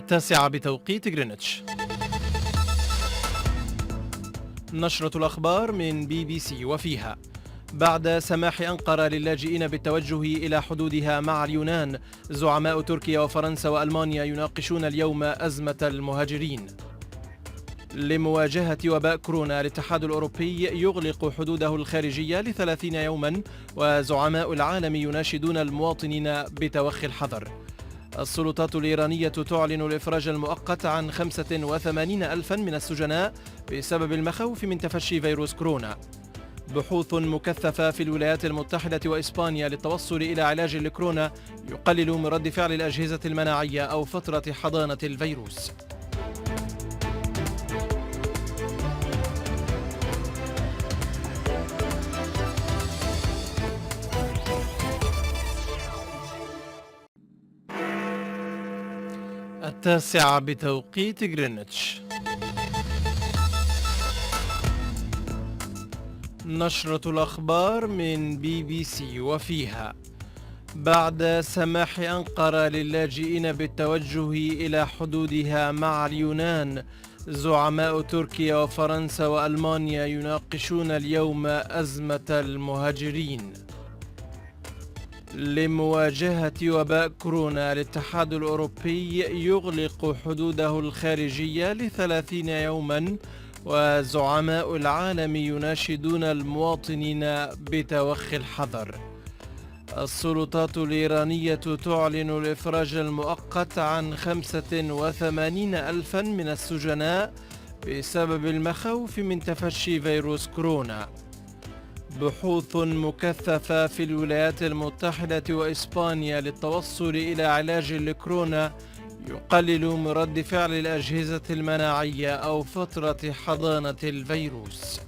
9 بتوقيت غرينتش. نشرة الأخبار من BBC وفيها: بعد سماح أنقرة للاجئين بالتوجه إلى حدودها مع اليونان، زعماء تركيا وفرنسا وألمانيا يناقشون اليوم أزمة المهاجرين. لمواجهة وباء كورونا، الاتحاد الأوروبي يغلق حدوده الخارجية ل30 يوما، وزعماء العالم يناشدون المواطنين بتوخي الحذر. السلطات الإيرانية تعلن الإفراج المؤقت عن 85 ألفا من السجناء بسبب المخاوف من تفشي فيروس كورونا. بحوث مكثفة في الولايات المتحدة وإسبانيا للتوصل إلى علاج لكورونا يقلل من رد فعل الأجهزة المناعية أو فترة حضانة الفيروس. التاسعة بتوقيت غرينتش. نشرة الأخبار من BBC وفيها: بعد سماح أنقرة للاجئين بالتوجه إلى حدودها مع اليونان، زعماء تركيا وفرنسا وألمانيا يناقشون اليوم أزمة المهاجرين. لمواجهة وباء كورونا، الاتحاد الأوروبي يغلق حدوده الخارجية ل30 يوما، وزعماء العالم يناشدون المواطنين بتوخي الحذر. السلطات الإيرانية تعلن الإفراج المؤقت عن 85 ألفا من السجناء بسبب المخاوف من تفشي فيروس كورونا. بحوث مكثفة في الولايات المتحدة وإسبانيا للتوصل إلى علاج لكورونا يقلل من رد فعل الأجهزة المناعية أو فترة حضانة الفيروس.